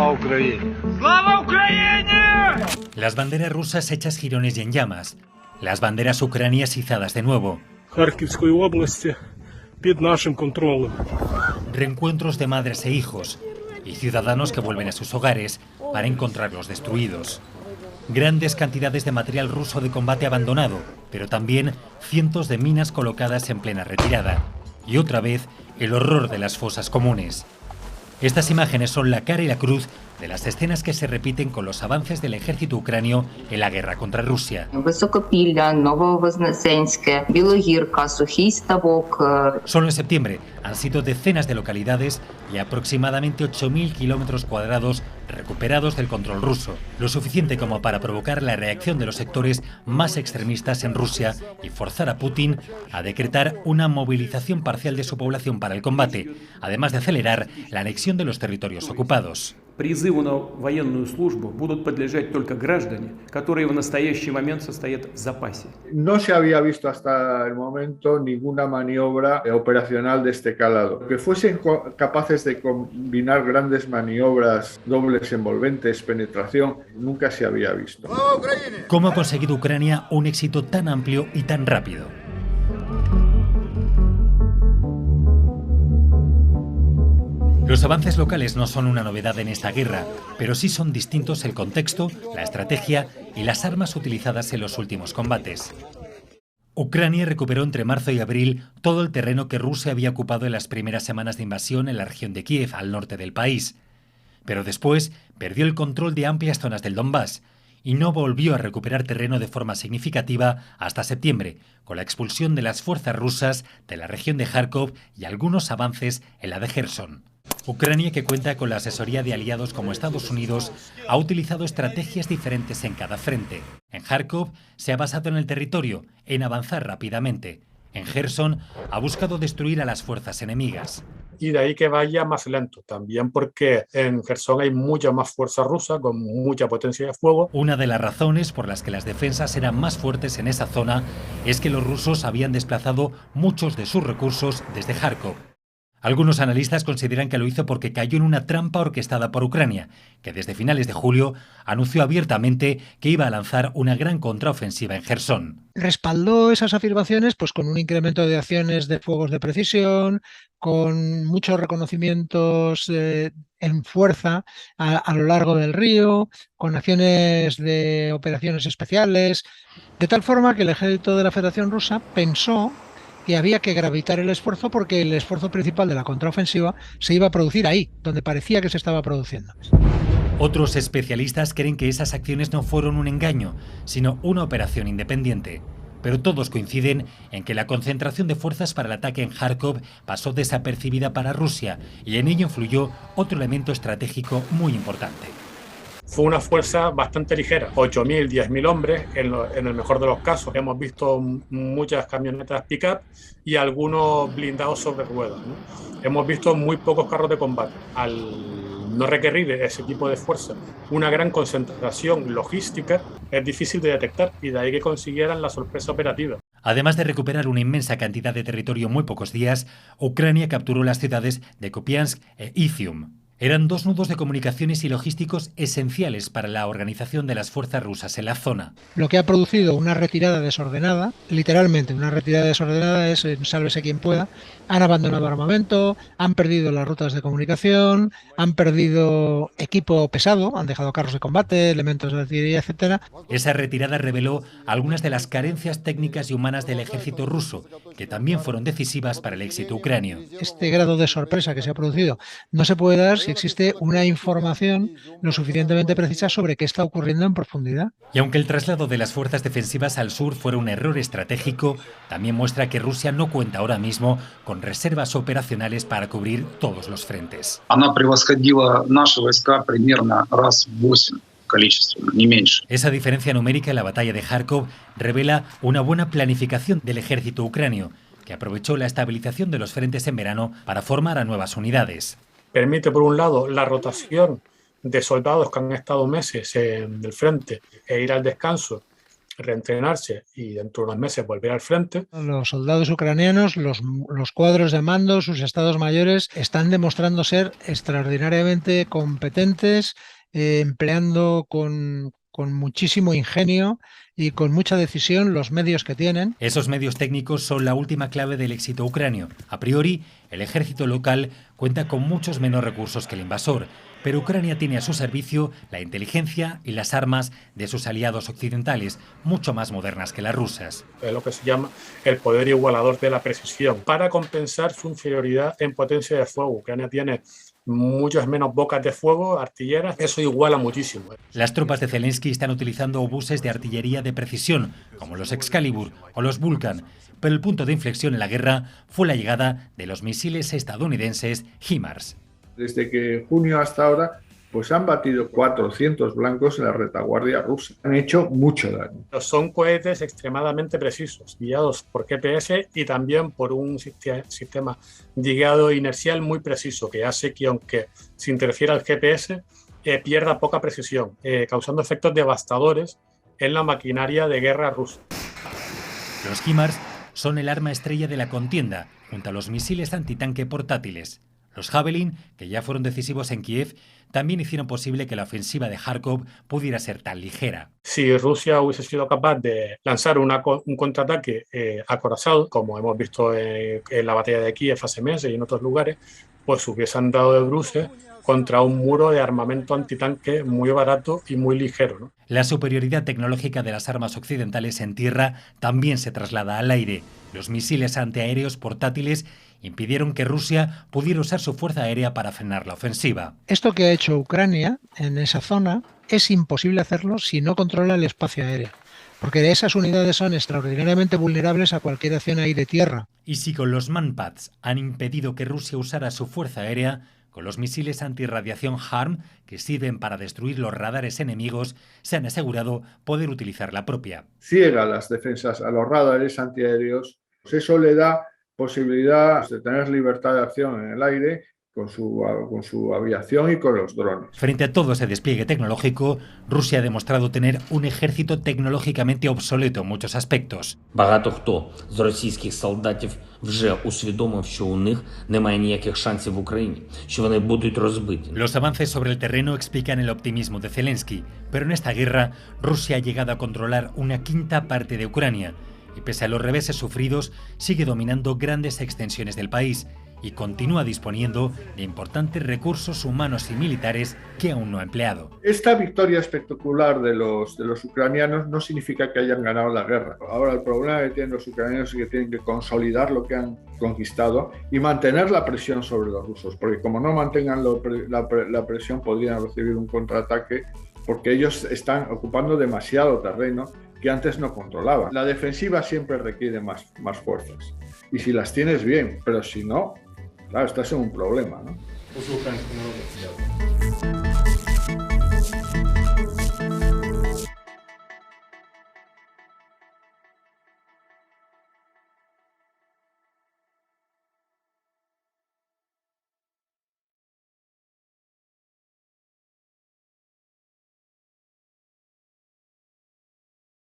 Слава Україні! ¡Slava Ukraini! Las banderas rusas hechas jirones y en llamas. Las banderas ucranianas izadas de nuevo. Харківської області під нашим контролем. Reencuentros de madres e hijos y ciudadanos que vuelven a sus hogares para encontrarlos destruidos. Grandes cantidades de material ruso de combate abandonado, pero también cientos de minas colocadas en plena retirada. Y otra vez, el horror de las fosas comunes. Estas imágenes son la cara y la cruz de las escenas que se repiten con los avances del ejército ucranio en la guerra contra Rusia. Високопілля, Нововознесенське, Білогірка, Сухий Ставок. Solo en septiembre han sido decenas de localidades y aproximadamente 8.000 kilómetros cuadrados recuperados del control ruso, lo suficiente como para provocar la reacción de los sectores más extremistas en Rusia y forzar a Putin a decretar una movilización parcial de su población para el combate, además de acelerar la anexión de los territorios ocupados. Призыву на военную службу будут подлежать только граждане, которые в настоящий момент состоят в запасе. No se había visto hasta el momento ninguna maniobra operacional de este calado. Que fuesen capaces de combinar grandes maniobras, dobles envolventes, penetración, nunca se había visto. ¿Cómo ha conseguido Ucrania un éxito tan amplio y tan rápido? Los avances locales no son una novedad en esta guerra, pero sí son distintos el contexto, la estrategia y las armas utilizadas en los últimos combates. Ucrania recuperó entre marzo y abril todo el terreno que Rusia había ocupado en las primeras semanas de invasión en la región de Kiev, al norte del país. Pero después perdió el control de amplias zonas del Donbass y no volvió a recuperar terreno de forma significativa hasta septiembre, con la expulsión de las fuerzas rusas de la región de Kharkov y algunos avances en la de Gerson. Ucrania, que cuenta con la asesoría de aliados como Estados Unidos, ha utilizado estrategias diferentes en cada frente. En Kharkov se ha basado en el territorio, en avanzar rápidamente. En Gerson ha buscado destruir a las fuerzas enemigas. Y de ahí que vaya más lento, también porque en Gerson hay mucha más fuerza rusa, con mucha potencia de fuego. Una de las razones por las que las defensas eran más fuertes en esa zona es que los rusos habían desplazado muchos de sus recursos desde Kharkov. Algunos analistas consideran que lo hizo porque cayó en una trampa orquestada por Ucrania, que desde finales de julio anunció abiertamente que iba a lanzar una gran contraofensiva en Gerson. Respaldó esas afirmaciones pues con un incremento de acciones de fuegos de precisión, con muchos reconocimientos en fuerza a lo largo del río, con acciones de operaciones especiales, de tal forma que el ejército de la Federación Rusa pensó que había que gravitar el esfuerzo porque el esfuerzo principal de la contraofensiva se iba a producir ahí, donde parecía que se estaba produciendo. Otros especialistas creen que esas acciones no fueron un engaño, sino una operación independiente. Pero todos coinciden en que la concentración de fuerzas para el ataque en Kharkov pasó desapercibida para Rusia y en ello influyó otro elemento estratégico muy importante. Fue una fuerza bastante ligera, 8.000, 10.000 hombres en el mejor de los casos. Hemos visto muchas camionetas pick-up y algunos blindados sobre ruedas, ¿no? Hemos visto muy pocos carros de combate. Al no requerir ese tipo de fuerza una gran concentración logística, es difícil de detectar y de ahí que consiguieran la sorpresa operativa. Además de recuperar una inmensa cantidad de territorio en muy pocos días, Ucrania capturó las ciudades de Kupiansk e Izium. Eran dos nudos de comunicaciones y logísticos esenciales para la organización de las fuerzas rusas en la zona. Lo que ha producido una retirada desordenada, literalmente una retirada desordenada es sálvese quien pueda. Han abandonado armamento, han perdido las rutas de comunicación, han perdido equipo pesado, han dejado carros de combate, elementos de artillería, etcétera. Esa retirada reveló algunas de las carencias técnicas y humanas del ejército ruso, que también fueron decisivas para el éxito ucranio. Este grado de sorpresa que se ha producido no se puede dar si existe una información lo suficientemente precisa sobre qué está ocurriendo en profundidad. Y aunque el traslado de las fuerzas defensivas al sur fuera un error estratégico, también muestra que Rusia no cuenta ahora mismo con reservas operacionales para cubrir todos los frentes. Она превосходила наши войска примерно раз в 8 количественно, не меньше. Esa diferencia numérica en la batalla de Kharkov revela una buena planificación del ejército ucranio, que aprovechó la estabilización de los frentes en verano para formar a nuevas unidades. Permite, por un lado, la rotación de soldados que han estado meses en el frente e ir al descanso reentrenarse y dentro de unos meses volver al frente. Los soldados ucranianos, los cuadros de mando, sus estados mayores, están demostrando ser extraordinariamente competentes, empleando con muchísimo ingenio y con mucha decisión los medios que tienen. Esos medios técnicos son la última clave del éxito ucranio. A priori, el ejército local cuenta con muchos menos recursos que el invasor, pero Ucrania tiene a su servicio la inteligencia y las armas de sus aliados occidentales, mucho más modernas que las rusas. Es lo que se llama el poder igualador de la precisión. Para compensar su inferioridad en potencia de fuego, Ucrania tiene muchas menos bocas de fuego, artilleras, eso iguala muchísimo. Las tropas de Zelensky están utilizando obuses de artillería de precisión, como los Excalibur o los Vulcan, pero el punto de inflexión en la guerra fue la llegada de los misiles estadounidenses HIMARS. Desde que junio hasta ahora, pues han batido 400 blancos en la retaguardia rusa. Han hecho mucho daño. Son cohetes extremadamente precisos, guiados por GPS y también por un sistema de guiado inercial muy preciso, que hace que aunque se interfiera el GPS, pierda poca precisión, causando efectos devastadores en la maquinaria de guerra rusa. Los HIMARS son el arma estrella de la contienda, junto a los misiles antitanque portátiles. Los Javelin, que ya fueron decisivos en Kiev, también hicieron posible que la ofensiva de Kharkov pudiera ser tan ligera. Si Rusia hubiese sido capaz de lanzar un contraataque acorazado, como hemos visto en la batalla de Kiev hace meses y en otros lugares, pues hubiesen dado de bruces contra un muro de armamento antitanque muy barato y muy ligero, ¿no? La superioridad tecnológica de las armas occidentales en tierra también se traslada al aire. Los misiles antiaéreos portátiles impidieron que Rusia pudiera usar su fuerza aérea para frenar la ofensiva. Esto que ha hecho Ucrania en esa zona es imposible hacerlo si no controla el espacio aéreo, porque esas unidades son extraordinariamente vulnerables a cualquier acción aire-tierra. Y si con los Manpads han impedido que Rusia usara su fuerza aérea, con los misiles antirradiación HARM, que sirven para destruir los radares enemigos, se han asegurado poder utilizar la propia. Ciega las defensas a los radares antiaéreos, pues eso le da posibilidad de tener libertad de acción en el aire con su aviación y con los drones. Frente a todo ese despliegue tecnológico, Rusia ha demostrado tener un ejército tecnológicamente obsoleto en muchos aspectos. Багато хто з російських солдатів вже усвідомив, що у них немає ніяких шансів в Україні, що вони будуть розбиті. Los avances sobre el terreno explican el optimismo de Zelensky, pero en esta guerra Rusia ha llegado a controlar una quinta parte de Ucrania y pese a los reveses sufridos sigue dominando grandes extensiones del país y continúa disponiendo de importantes recursos humanos y militares que aún no ha empleado. Esta victoria espectacular de los ucranianos no significa que hayan ganado la guerra. Ahora el problema que tienen los ucranianos es que tienen que consolidar lo que han conquistado y mantener la presión sobre los rusos, porque como no mantengan la presión podrían recibir un contraataque porque ellos están ocupando demasiado terreno que antes no controlaban. La defensiva siempre requiere más fuerzas y si las tienes bien, pero si no, claro, estás en un problema, ¿no?